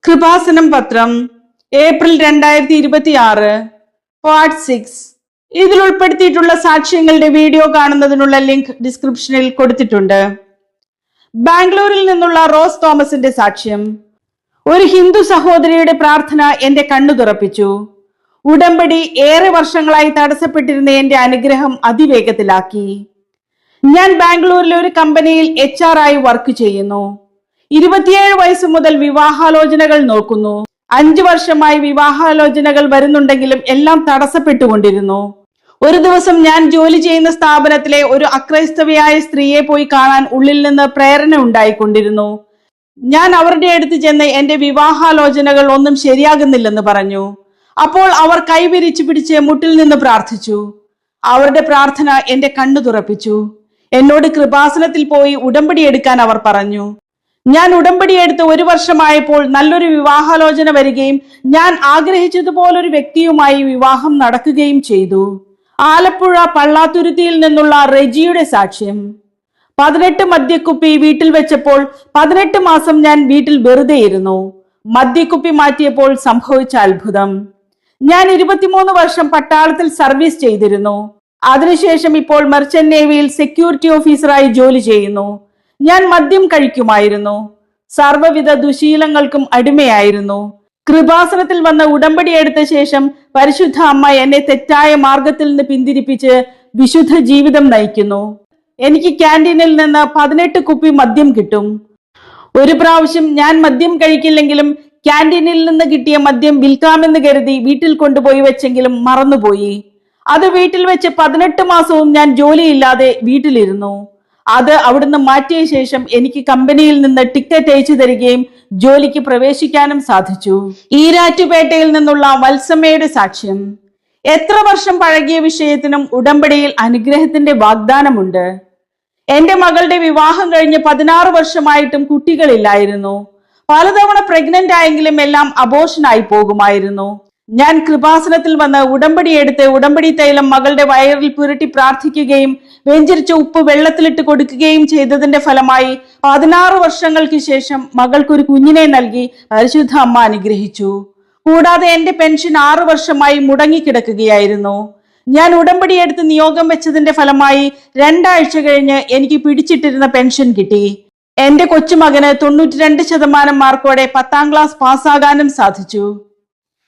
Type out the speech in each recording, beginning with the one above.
കൃപാസനം പത്രം April 2026 part 6. ഇതിൽ ഉൾപ്പെടുത്തിയിട്ടുള്ള സാക്ഷ്യങ്ങളുടെ വീഡിയോ കാണുന്നതിനുള്ള ലിങ്ക് ഡിസ്ക്രിപ്ഷനിൽ കൊടുത്തിട്ടുണ്ട്. ബാംഗ്ലൂരിൽ നിന്നുള്ള റോസ് തോമസിന്റെ സാക്ഷ്യം. ഒരു ഹിന്ദു സഹോദരിയുടെ പ്രാർത്ഥന എന്റെ കണ്ണു തുറപ്പിച്ചു. ഉടമ്പടി ഏറെ വർഷങ്ങളായി തടസ്സപ്പെട്ടിരുന്ന എന്റെ അനുഗ്രഹം അതിവേഗത്തിലാക്കി. ഞാൻ ബാംഗ്ലൂരിലെ ഒരു കമ്പനിയിൽ HR ആയി വർക്ക് ചെയ്യുന്നു. 27 വയസ്സ് മുതൽ വിവാഹാലോചനകൾ നോക്കുന്നു. 5 വർഷമായി വിവാഹാലോചനകൾ വരുന്നുണ്ടെങ്കിലും എല്ലാം തടസ്സപ്പെട്ടുകൊണ്ടിരുന്നു. ഒരു ദിവസം ഞാൻ ജോലി ചെയ്യുന്ന സ്ഥാപനത്തിലെ ഒരു അക്രൈസ്തവയായ സ്ത്രീയെ പോയി കാണാൻ ഉള്ളിൽ നിന്ന് പ്രേരണ ഉണ്ടായിക്കൊണ്ടിരുന്നു. ഞാൻ അവരുടെ അടുത്ത് ചെന്ന് എന്റെ വിവാഹാലോചനകൾ ഒന്നും ശരിയാകുന്നില്ലെന്ന് പറഞ്ഞു. അപ്പോൾ അവർ കൈവിരിച്ചു പിടിച്ച് മുട്ടിൽ നിന്ന് പ്രാർത്ഥിച്ചു. അവരുടെ പ്രാർത്ഥന എന്റെ കണ്ണു തുറപ്പിച്ചു. എന്നോട് കൃപാസനത്തിൽ പോയി ഉടമ്പടി എടുക്കാൻ അവർ പറഞ്ഞു. ഞാൻ ഉടമ്പടി എടുത്ത് 1 വർഷമായപ്പോൾ നല്ലൊരു വിവാഹാലോചന വരികയും ഞാൻ ആഗ്രഹിച്ചതുപോലൊരു വ്യക്തിയുമായി വിവാഹം നടക്കുകയും ചെയ്തു. ആലപ്പുഴ പള്ളാത്തുരുത്തിയിൽ നിന്നുള്ള റെജിയുടെ സാക്ഷ്യം. 18 മദ്യക്കുപ്പി വീട്ടിൽ വെച്ചപ്പോൾ 18 മാസം ഞാൻ വീട്ടിൽ വെറുതെ ഇരുന്നു. മദ്യക്കുപ്പി മാറ്റിയപ്പോൾ സംഭവിച്ച അത്ഭുതം. ഞാൻ 23 വർഷം പട്ടാളത്തിൽ സർവീസ് ചെയ്തിരുന്നു. അതിനുശേഷം ഇപ്പോൾ മെർച്ചന്റ് നേവിയിൽ സെക്യൂരിറ്റി ഓഫീസറായി ജോലി ചെയ്യുന്നു. ഞാൻ മദ്യം കഴിക്കുമായിരുന്നു. സർവ്വവിധ ദുശീലങ്ങൾക്കും അടിമയായിരുന്നു. കൃപാസനത്തിൽ വന്ന് ഉടമ്പടി എടുത്ത ശേഷം പരിശുദ്ധ അമ്മ എന്നെ തെറ്റായ മാർഗത്തിൽ നിന്ന് പിന്തിരിപ്പിച്ച് വിശുദ്ധ ജീവിതം നയിക്കുന്നു. എനിക്ക് ക്യാൻറ്റീനിൽ നിന്ന് 18 കുപ്പി മദ്യം കിട്ടും. ഒരു പ്രാവശ്യം ഞാൻ മദ്യം കഴിക്കില്ലെങ്കിലും ക്യാൻറ്റീനിൽ നിന്ന് കിട്ടിയ മദ്യം വിൽക്കാമെന്ന് കരുതി വീട്ടിൽ കൊണ്ടുപോയി വെച്ചെങ്കിലും മറന്നുപോയി. അത് വീട്ടിൽ വെച്ച് 18 മാസവും ഞാൻ ജോലിയില്ലാതെ വീട്ടിലിരുന്നു. അത് അവിടുന്ന് മാറ്റിയ ശേഷം എനിക്ക് കമ്പനിയിൽ നിന്ന് ടിക്കറ്റ് അയച്ചു തരികയും ജോലിക്ക് പ്രവേശിക്കാനും സാധിച്ചു. ഈരാറ്റുപേട്ടയിൽ നിന്നുള്ള വത്സമ്മയുടെ സാക്ഷ്യം. എത്ര വർഷം പഴകിയ വിഷയത്തിനും ഉടമ്പടിയിൽ അനുഗ്രഹത്തിന്റെ വാഗ്ദാനമുണ്ട്. എന്റെ മകളുടെ വിവാഹം കഴിഞ്ഞ് 16 വർഷമായിട്ടും കുട്ടികളില്ലായിരുന്നു. പലതവണ പ്രഗ്നന്റ് ആയെങ്കിലും എല്ലാം അബോർഷനായി പോകുമായിരുന്നു. ഞാൻ കൃപാസനത്തിൽ വന്ന് ഉടമ്പടി എടുത്ത് ഉടമ്പടി തൈലം മകളുടെ വയറിൽ പുരട്ടി പ്രാർത്ഥിക്കുകയും വെഞ്ചരിച്ച ഉപ്പ് വെള്ളത്തിലിട്ട് കൊടുക്കുകയും ചെയ്തതിന്റെ ഫലമായി 16 വർഷങ്ങൾക്ക് ശേഷം മകൾക്കൊരു കുഞ്ഞിനെ നൽകി പരിശുദ്ധ അമ്മ അനുഗ്രഹിച്ചു. കൂടാതെ എന്റെ പെൻഷൻ 6 വർഷമായി മുടങ്ങിക്കിടക്കുകയായിരുന്നു. ഞാൻ ഉടമ്പടി എടുത്ത് നിയോഗം വെച്ചതിന്റെ ഫലമായി 2 ആഴ്ച കഴിഞ്ഞ് എനിക്ക് പിടിച്ചിട്ടിരുന്ന പെൻഷൻ കിട്ടി. എന്റെ കൊച്ചുമകന് 92% മാർക്കോടെ 10ാം ക്ലാസ് പാസ്സാകാനും സാധിച്ചു.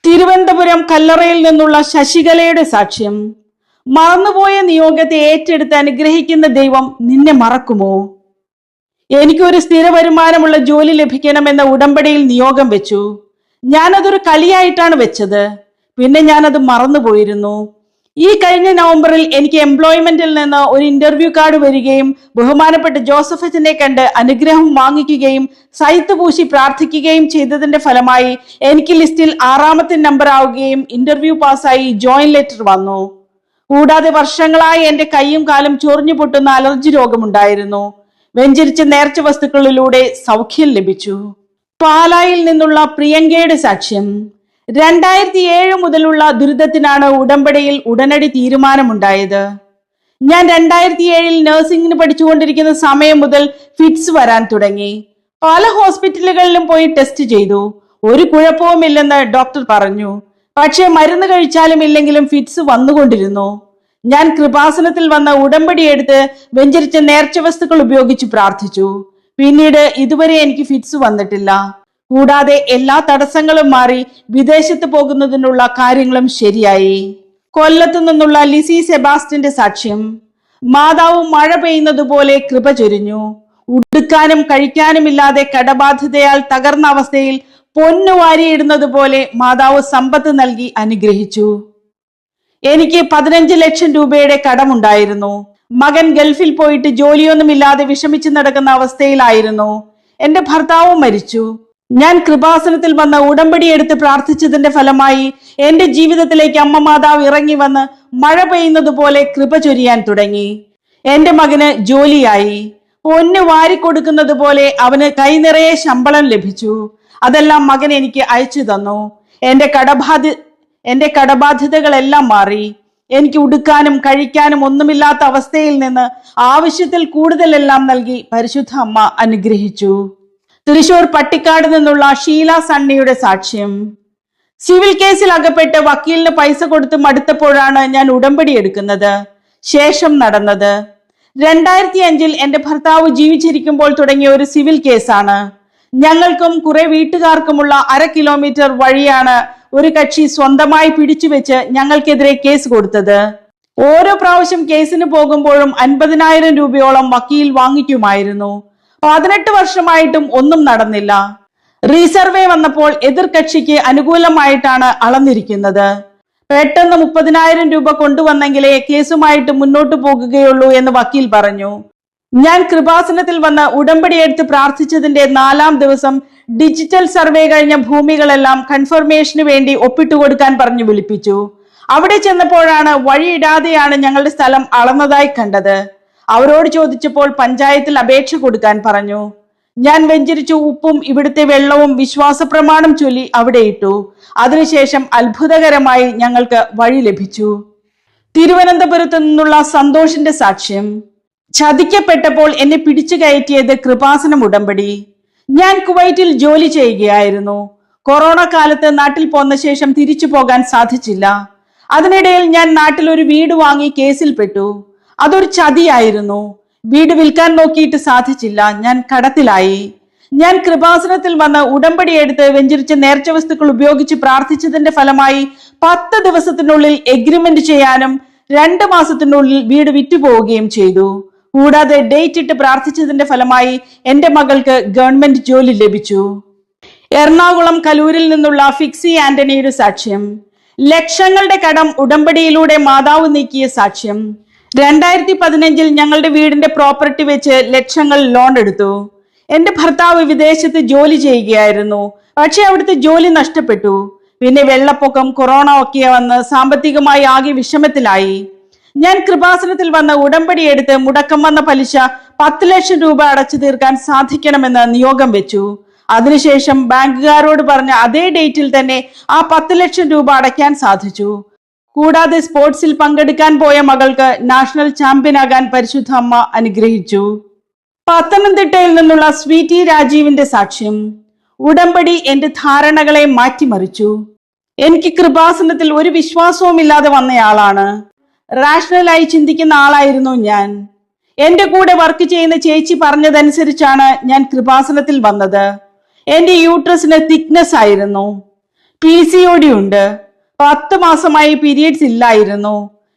തിരുവനന്തപുരം കല്ലറയിൽ നിന്നുള്ള ശശികലയുടെ സാക്ഷ്യം. മറന്നുപോയ നിയോഗത്തെ ഏറ്റെടുത്ത് അനുഗ്രഹിക്കുന്ന ദൈവം നിന്നെ മറക്കുമോ? എനിക്കൊരു സ്ഥിര വരുമാനമുള്ള ജോലി ലഭിക്കണമെന്ന ഉടമ്പടിയിൽ നിയോഗം വെച്ചു. ഞാനതൊരു കളിയായിട്ടാണ് വെച്ചത്. പിന്നെ ഞാനത് മറന്നുപോയിരുന്നു. ഈ കഴിഞ്ഞ നവംബറിൽ എനിക്ക് എംപ്ലോയ്മെന്റിൽ നിന്ന് ഒരു ഇന്റർവ്യൂ കാർഡ് വരികയും ബഹുമാനപ്പെട്ട ജോസഫ് അച്ഛനെ കണ്ട് അനുഗ്രഹം വാങ്ങിക്കുകയും സൈത്ത് പൂശി പ്രാർത്ഥിക്കുകയും ചെയ്തതിന്റെ ഫലമായി എനിക്ക് ലിസ്റ്റിൽ 6ാമത്തെ നമ്പർ ആവുകയും ഇന്റർവ്യൂ പാസ്സായി ജോയിൻ ലെറ്റർ വന്നു. കൂടാതെ വർഷങ്ങളായി എന്റെ കൈയും കാലും ചൊറിഞ്ഞു പൊട്ടുന്ന അലർജി രോഗമുണ്ടായിരുന്നു. വെഞ്ചരിച്ച നേർച്ച വസ്തുക്കളിലൂടെ സൗഖ്യം ലഭിച്ചു. പാലായിൽ നിന്നുള്ള പ്രിയങ്കയുടെ സാക്ഷ്യം. 2007 മുതലുള്ള ദുരിതത്തിനാണ് ഉടമ്പടിയിൽ ഉടനടി തീരുമാനമുണ്ടായത്. ഞാൻ 2007 നഴ്സിംഗിന് പഠിച്ചുകൊണ്ടിരിക്കുന്ന സമയം മുതൽ ഫിറ്റ്സ് വരാൻ തുടങ്ങി. പല ഹോസ്പിറ്റലുകളിലും പോയി ടെസ്റ്റ് ചെയ്തു. ഒരു കുഴപ്പവുമില്ലെന്ന് ഡോക്ടർ പറഞ്ഞു. പക്ഷെ മരുന്ന് കഴിച്ചാലും ഇല്ലെങ്കിലും ഫിറ്റ്സ് വന്നുകൊണ്ടിരുന്നു. ഞാൻ കൃപാസനത്തിൽ വന്ന ഉടമ്പടി എടുത്ത് വെഞ്ചരിച്ച നേർച്ച വസ്തുക്കൾ ഉപയോഗിച്ച് പ്രാർത്ഥിച്ചു. പിന്നീട് ഇതുവരെ എനിക്ക് ഫിറ്റ്സ് വന്നിട്ടില്ല. കൂടാതെ എല്ലാ തടസ്സങ്ങളും മാറി വിദേശത്ത് പോകുന്നതിനുള്ള കാര്യങ്ങളും ശരിയായി. കൊല്ലത്തു നിന്നുള്ള ലിസി സെബാസ്റ്റ്യന്റെ സാക്ഷ്യം. മാതാവ് മഴ പെയ്യുന്നത് പോലെ കൃപ ചൊരിഞ്ഞു. ഉടുക്കാനും കഴിക്കാനുമില്ലാതെ കടബാധ്യതയാൽ തകർന്ന അവസ്ഥയിൽ പൊന്നു വാരിയിടുന്നത് പോലെ മാതാവ് സമ്പത്ത് നൽകി അനുഗ്രഹിച്ചു. എനിക്ക് 15 ലക്ഷം രൂപയുടെ കടമുണ്ടായിരുന്നു. മകൻ ഗൾഫിൽ പോയിട്ട് ജോലിയൊന്നുമില്ലാതെ വിഷമിച്ച് നടക്കുന്ന അവസ്ഥയിലായിരുന്നു. എന്റെ ഭർത്താവും മരിച്ചു. ഞാൻ കൃപാസനത്തിൽ വന്ന് ഉടമ്പടി എടുത്ത് പ്രാർത്ഥിച്ചതിന്റെ ഫലമായി എന്റെ ജീവിതത്തിലേക്ക് അമ്മ മാതാവ് ഇറങ്ങി വന്ന് മഴ പെയ്യുന്നത് പോലെ കൃപ ചൊരിയാൻ തുടങ്ങി. എന്റെ മകന് ജോലിയായി. പൊന്ന് വാരിക്കൊടുക്കുന്നത് പോലെ അവന് കൈനിറയെ ശമ്പളം ലഭിച്ചു. അതെല്ലാം മകൻ എനിക്ക് അയച്ചു തന്നു. എന്റെ കടബാധ്യതകളെല്ലാം മാറി. എനിക്ക് ഉടുക്കാനും കഴിക്കാനും ഒന്നുമില്ലാത്ത അവസ്ഥയിൽ നിന്ന് ആവശ്യത്തിൽ കൂടുതലെല്ലാം നൽകി പരിശുദ്ധ അമ്മ അനുഗ്രഹിച്ചു. തൃശൂർ പട്ടിക്കാട് നിന്നുള്ള ഷീല സണ്ണിയുടെ സാക്ഷ്യം. സിവിൽ കേസിൽ അകപ്പെട്ട് വക്കീലിന് പൈസ കൊടുത്ത് മടുത്തപ്പോഴാണ് ഞാൻ ഉടമ്പടി എടുക്കുന്നത്. ശേഷം നടന്നത് 2005 എന്റെ ഭർത്താവ് ജീവിച്ചിരിക്കുമ്പോൾ തുടങ്ങിയ ഒരു സിവിൽ കേസാണ്. ഞങ്ങൾക്കും കുറെ വീട്ടുകാർക്കുമുള്ള 1/2 കിലോമീറ്റർ വഴിയാണ് ഒരു കക്ഷി സ്വന്തമായി പിടിച്ചുവെച്ച് ഞങ്ങൾക്കെതിരെ കേസ് കൊടുത്തത്. ഓരോ പ്രാവശ്യം കേസിന് പോകുമ്പോഴും 50,000 രൂപയോളം വക്കീൽ വാങ്ങിക്കുമായിരുന്നു. 18 വർഷമായിട്ടും ഒന്നും നടന്നില്ല. റീസർവേ വന്നപ്പോൾ എതിർ കക്ഷിക്ക് അനുകൂലമായിട്ടാണ് അളന്നിരിക്കുന്നത്. പെട്ടെന്ന് 30,000 രൂപ കൊണ്ടുവന്നെങ്കിലേ കേസുമായിട്ട് മുന്നോട്ട് പോകുകയുള്ളൂ എന്ന് വക്കീൽ പറഞ്ഞു. ഞാൻ കൃപാസനത്തിൽ വന്ന് ഉടമ്പടി എടുത്ത് പ്രാർത്ഥിച്ചതിന്റെ 4-ാം ദിവസം ഡിജിറ്റൽ സർവേ കഴിഞ്ഞ ഭൂമികളെല്ലാം കൺഫർമേഷന് വേണ്ടി ഒപ്പിട്ടുകൊടുക്കാൻ പറഞ്ഞു വിളിപ്പിച്ചു. അവിടെ ചെന്നപ്പോഴാണ് വഴിയിടാതെയാണ് ഞങ്ങളുടെ സ്ഥലം അളന്നതായി കണ്ടത്. അവരോട് ചോദിച്ചപ്പോൾ പഞ്ചായത്തിൽ അപേക്ഷ കൊടുക്കാൻ പറഞ്ഞു. ഞാൻ വെഞ്ചരിച്ചു ഉപ്പും ഇവിടുത്തെ വെള്ളവും വിശ്വാസ പ്രമാണം ചൊല്ലി അവിടെ ഇട്ടു. അതിനുശേഷം അത്ഭുതകരമായി ഞങ്ങൾക്ക് വഴി ലഭിച്ചു. തിരുവനന്തപുരത്ത് നിന്നുള്ള സന്തോഷിന്റെ സാക്ഷ്യം. ചതിക്കപ്പെട്ടപ്പോൾ എന്നെ പിടിച്ചു കയറ്റിയത് കൃപാസനം ഉടമ്പടി. ഞാൻ കുവൈറ്റിൽ ജോലി ചെയ്യുകയായിരുന്നു. കൊറോണ കാലത്ത് നാട്ടിൽ പോന്ന ശേഷം തിരിച്ചു പോകാൻ സാധിച്ചില്ല. അതിനിടയിൽ ഞാൻ നാട്ടിൽ ഒരു വീട് വാങ്ങി കേസിൽപ്പെട്ടു. അതൊരു ചതിയായിരുന്നു. വീട് വിൽക്കാൻ നോക്കിയിട്ട് സാധിച്ചില്ല. ഞാൻ കടത്തിലായി. ഞാൻ കൃപാസനത്തിൽ വന്ന് ഉടമ്പടി എടുത്ത് വെഞ്ചരിച്ച നേർച്ച വസ്തുക്കൾ ഉപയോഗിച്ച് പ്രാർത്ഥിച്ചതിന്റെ ഫലമായി 10 ദിവസത്തിനുള്ളിൽ എഗ്രിമെന്റ് ചെയ്യാനും 2 മാസത്തിനുള്ളിൽ വീട് വിറ്റുപോവുകയും ചെയ്തു. കൂടാതെ ഡേറ്റ് ഇട്ട് പ്രാർത്ഥിച്ചതിന്റെ ഫലമായി എന്റെ മകൾക്ക് ഗവൺമെന്റ് ജോലി ലഭിച്ചു. എറണാകുളം കലൂരിൽ നിന്നുള്ള ഫിക്സി ആന്റണിയുടെ സാക്ഷ്യം. ലക്ഷങ്ങളുടെ കടം ഉടമ്പടിയിലൂടെ മാതാവ് നീക്കിയ സാക്ഷ്യം. 2015 ഞങ്ങളുടെ വീടിന്റെ പ്രോപ്പർട്ടി വെച്ച് ലക്ഷങ്ങൾ ലോൺ എടുത്തു. എന്റെ ഭർത്താവ് വിദേശത്ത് ജോലി ചെയ്യുകയായിരുന്നു. പക്ഷെ അവിടുത്തെ ജോലി നഷ്ടപ്പെട്ടു. പിന്നെ വെള്ളപ്പൊക്കം, കൊറോണ ഒക്കെ വന്ന് സാമ്പത്തികമായി ആകെ വിഷമത്തിലായി. ഞാൻ കൃപാസനത്തിൽ വന്ന് ഉടമ്പടി എടുത്ത് മുടക്കം വന്ന പലിശ 10 ലക്ഷം രൂപ അടച്ചു തീർക്കാൻ സാധിക്കണമെന്ന് നിയോഗം വെച്ചു. അതിനുശേഷം ബാങ്കുകാരോട് പറഞ്ഞ അതേ ഡേറ്റിൽ തന്നെ ആ 10 ലക്ഷം രൂപ അടയ്ക്കാൻ സാധിച്ചു. കൂടാതെ സ്പോർട്സിൽ പങ്കെടുക്കാൻ പോയ മകൾക്ക് നാഷണൽ ചാമ്പ്യനാകാൻ പരിശുദ്ധ അമ്മ അനുഗ്രഹിച്ചു. പത്തനംതിട്ടയിൽ നിന്നുള്ള സ്വീറ്റി രാജീവിന്റെ സാക്ഷ്യം. ഉടമ്പടി എന്റെ ധാരണകളെ മാറ്റിമറിച്ചു. എനിക്ക് കൃപാസനത്തിൽ ഒരു വിശ്വാസവും ഇല്ലാതെ വന്നയാളാണ്. റാഷണലായി ചിന്തിക്കുന്ന ആളായിരുന്നു ഞാൻ. എന്റെ കൂടെ വർക്ക് ചെയ്യുന്ന ചേച്ചി പറഞ്ഞതനുസരിച്ചാണ് ഞാൻ കൃപാസനത്തിൽ വന്നത്. എന്റെ യൂട്രസിന് തിക്നെസ് ആയിരുന്നു. PCOD ഉണ്ട്. 10 മാസമായി പീരിയഡ്സ് ഇല്ലായിരുന്നു.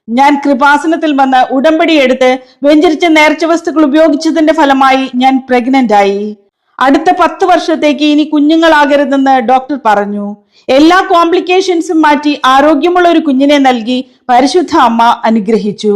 ഞാൻ കൃപാസനത്തിൽ വന്ന് ഉടമ്പടി എടുത്ത് വെഞ്ചരിച്ച നേർച്ച വസ്തുക്കൾ ഉപയോഗിച്ചതിന്റെ ഫലമായി ഞാൻ പ്രഗ്നന്റ് ആയി. അടുത്ത 10 വർഷത്തേക്ക് ഇനി കുഞ്ഞുങ്ങളാകരുതെന്ന് ഡോക്ടർ പറഞ്ഞു. എല്ലാ കോംപ്ലിക്കേഷൻസും മാറ്റി ആരോഗ്യമുള്ള ഒരു കുഞ്ഞിനെ നൽകി പരിശുദ്ധ അമ്മ അനുഗ്രഹിച്ചു.